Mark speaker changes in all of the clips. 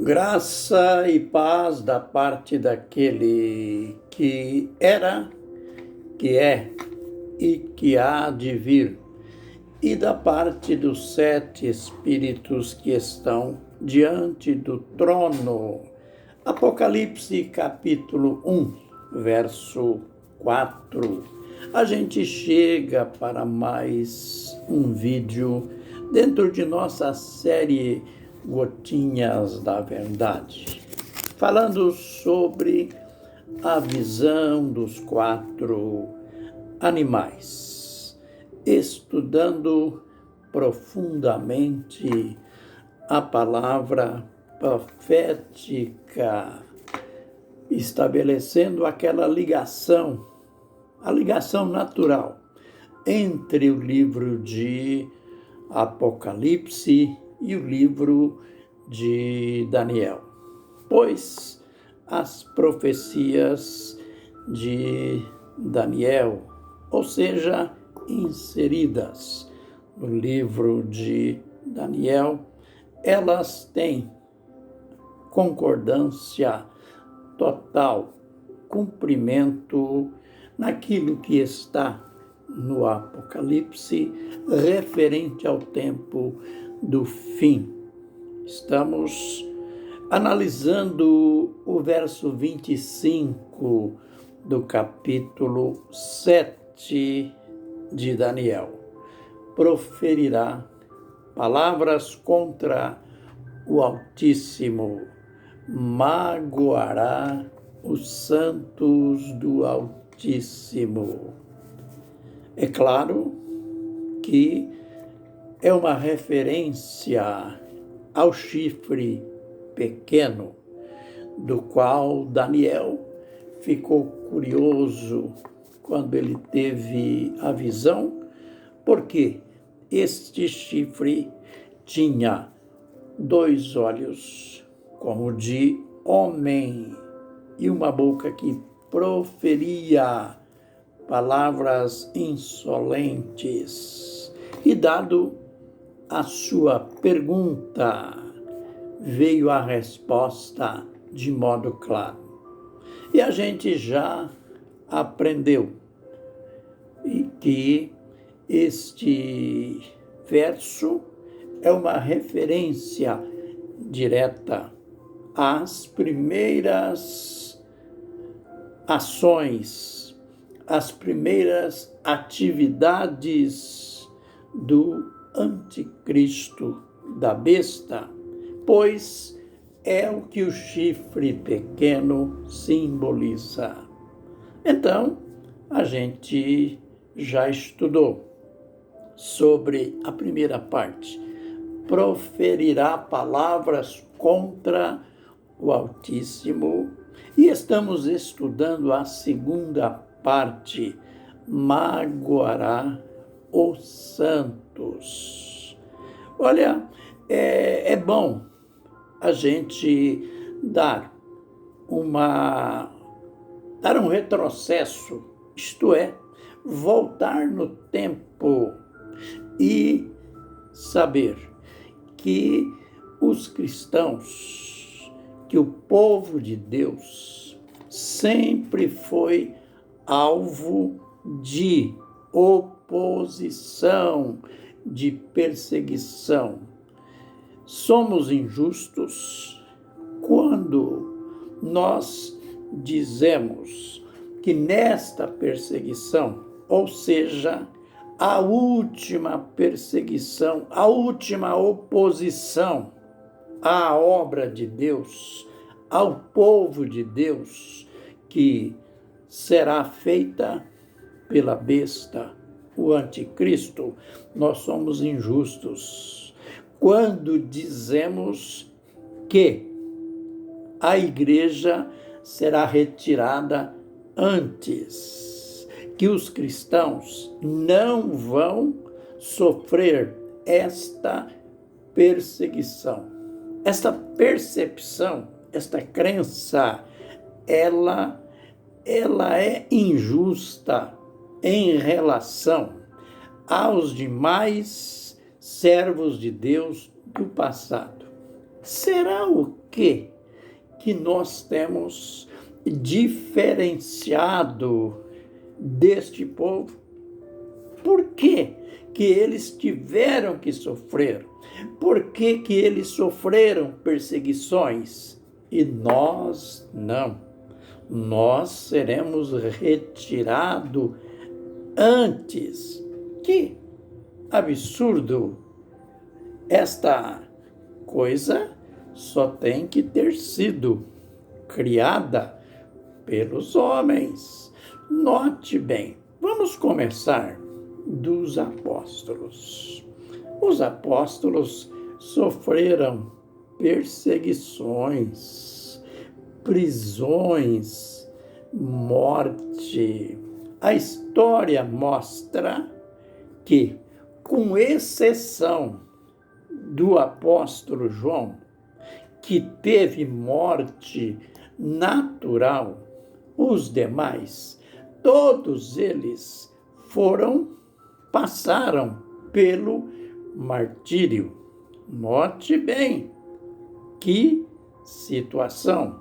Speaker 1: Graça e paz da parte daquele que era, que é e que há de vir, e da parte dos 7 Espíritos que estão diante do trono. Apocalipse capítulo 1, verso 4. A gente chega para mais um vídeo dentro de nossa série Gotinhas da Verdade, falando sobre a visão dos 4 animais, estudando profundamente a palavra profética, estabelecendo aquela ligação, a ligação natural entre o livro de Apocalipse e o livro de Daniel, pois as profecias de Daniel, ou seja, inseridas no livro de Daniel, elas têm concordância total, cumprimento naquilo que está no Apocalipse referente ao tempo do fim. Estamos analisando o verso 25 do capítulo 7 de Daniel. Proferirá palavras contra o Altíssimo, magoará os santos do Altíssimo. É claro que é uma referência ao chifre pequeno, do qual Daniel ficou curioso quando ele teve a visão, porque este chifre tinha 2 olhos como de homem e uma boca que proferia palavras insolentes. E dado a sua pergunta, veio a resposta de modo claro. E a gente já aprendeu que este verso é uma referência direta às primeiras ações, às primeiras atividades do anticristo, da besta, pois é o que o chifre pequeno simboliza. Então, a gente já estudou sobre a primeira parte. Proferirá palavras contra o Altíssimo. E estamos estudando a segunda parte. Magoará os santos. Olha, é bom a gente dar um retrocesso, isto é, voltar no tempo e saber que os cristãos, que o povo de Deus sempre foi alvo de oposição, de perseguição. Somos injustos quando nós dizemos que nesta perseguição, ou seja, a última perseguição, a última oposição à obra de Deus, ao povo de Deus, que será feita pela besta, o anticristo, nós somos injustos quando dizemos que a igreja será retirada antes, que os cristãos não vão sofrer esta perseguição. Esta percepção, esta crença, ela é injusta em relação aos demais servos de Deus do passado. Será o que nós temos diferenciado deste povo? Por que eles tiveram que sofrer? Por que eles sofreram perseguições? E nós não. Nós seremos retirados antes. Que absurdo! Esta coisa só tem que ter sido criada pelos homens. Note bem, vamos começar dos apóstolos. Os apóstolos sofreram perseguições, prisões, morte. A história mostra que, com exceção do apóstolo João, que teve morte natural, os demais, todos eles passaram pelo martírio. Note bem que situação,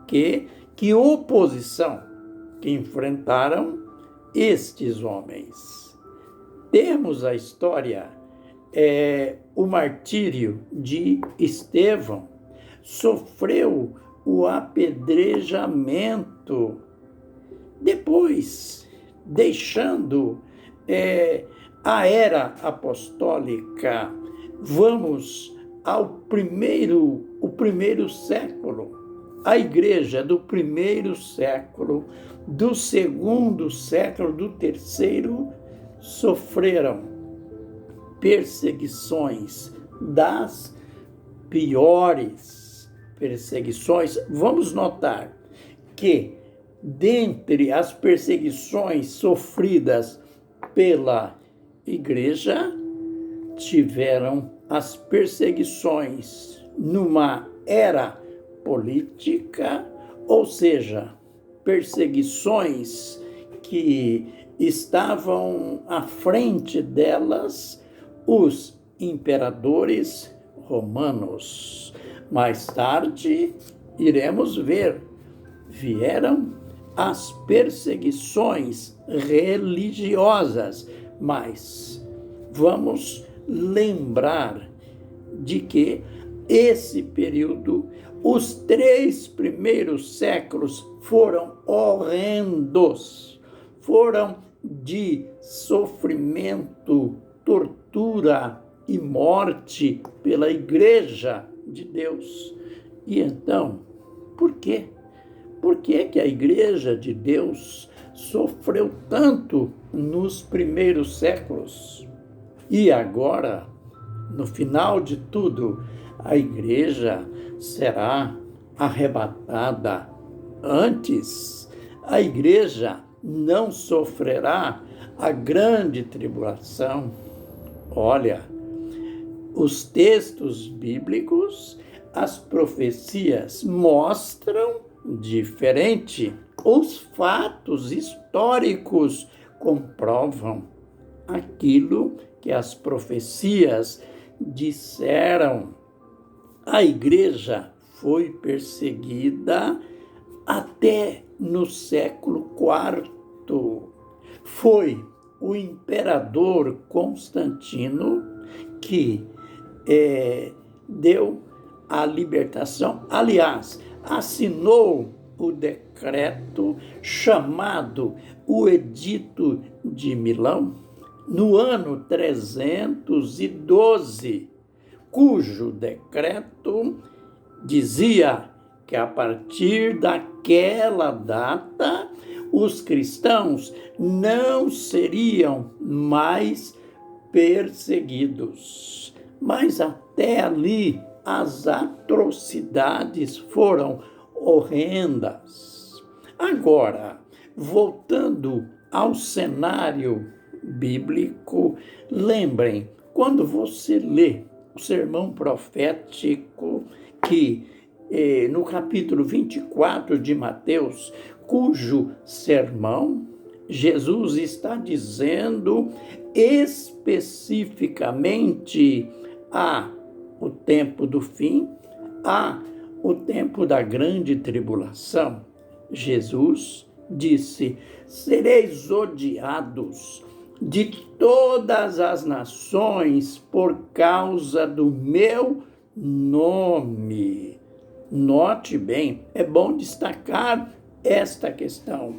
Speaker 1: que oposição que enfrentaram estes homens. Temos a história, o martírio de Estevão, sofreu o apedrejamento, depois deixando a era apostólica. Vamos ao primeiro século. A igreja do primeiro século, do segundo século, do terceiro, sofreram perseguições, das piores perseguições. Vamos notar que, dentre as perseguições sofridas pela igreja, tiveram as perseguições numa era política, ou seja, perseguições que estavam à frente delas os imperadores romanos. Mais tarde, iremos ver, vieram as perseguições religiosas, mas vamos lembrar de que esse período, os 3 primeiros séculos, foram horrendos, foram de sofrimento, tortura e morte pela Igreja de Deus. E então, por quê? Por que a Igreja de Deus sofreu tanto nos primeiros séculos? E agora, no final de tudo, a Igreja será arrebatada antes. A Igreja não sofrerá a grande tribulação. Olha, os textos bíblicos, as profecias mostram diferente. Os fatos históricos comprovam aquilo que as profecias disseram. A igreja foi perseguida até no século IV. Foi o imperador Constantino que deu a libertação. Aliás, assinou o decreto chamado o Edito de Milão, no ano 312, cujo decreto dizia que a partir daquela data os cristãos não seriam mais perseguidos. Mas até ali as atrocidades foram horrendas. Agora, voltando ao cenário bíblico, lembrem, quando você lê o sermão profético, que no capítulo 24 de Mateus, cujo sermão Jesus está dizendo especificamente a o tempo do fim, há o tempo da grande tribulação. Jesus disse: sereis odiados de todas as nações por causa do meu nome. Note bem, é bom destacar esta questão.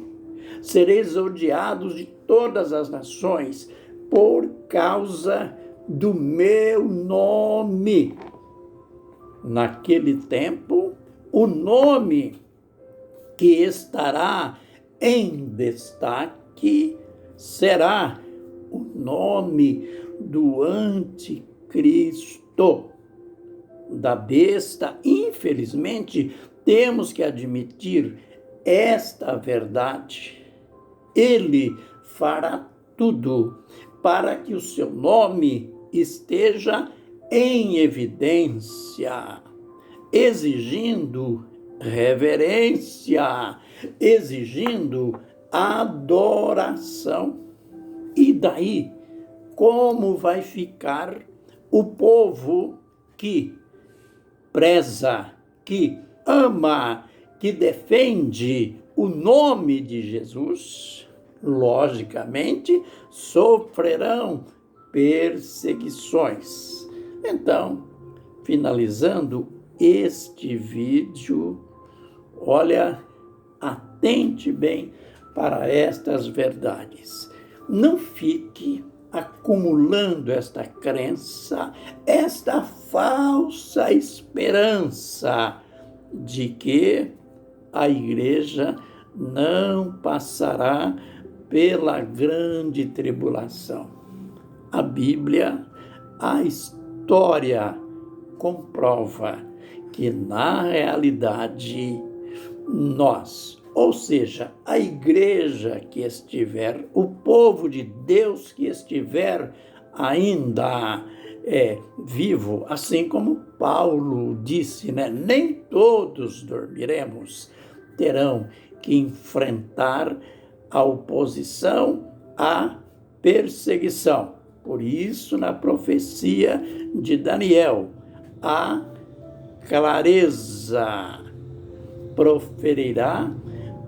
Speaker 1: Sereis odiados de todas as nações por causa do meu nome. Naquele tempo, o nome que estará em destaque será o nome do anticristo, da besta. Infelizmente, temos que admitir esta verdade. Ele fará tudo para que o seu nome esteja em evidência, exigindo reverência, exigindo adoração. E daí, como vai ficar o povo que preza, que ama, que defende o nome de Jesus? Logicamente, sofrerão perseguições. Então, finalizando este vídeo, olha, atente bem para estas verdades. Não fique acumulando esta crença, esta falsa esperança de que a igreja não passará pela grande tribulação. A Bíblia, a história comprova que, na realidade, nós, ou seja, a igreja que estiver, o povo de Deus que estiver ainda vivo, assim como Paulo disse, né? Nem todos dormiremos, terão que enfrentar a oposição, a perseguição. Por isso, na profecia de Daniel, a clareza proferirá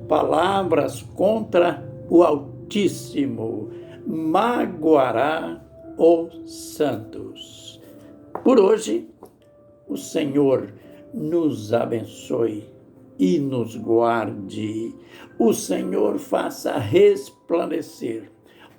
Speaker 1: palavras contra o Altíssimo, magoará os santos. Por hoje, o Senhor nos abençoe e nos guarde. O Senhor faça resplandecer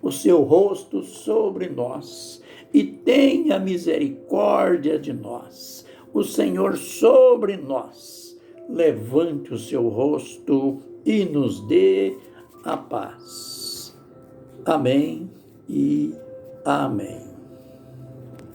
Speaker 1: o seu rosto sobre nós e tenha misericórdia de nós. O Senhor sobre nós levante o seu rosto e nos dê a paz. Amém e amém.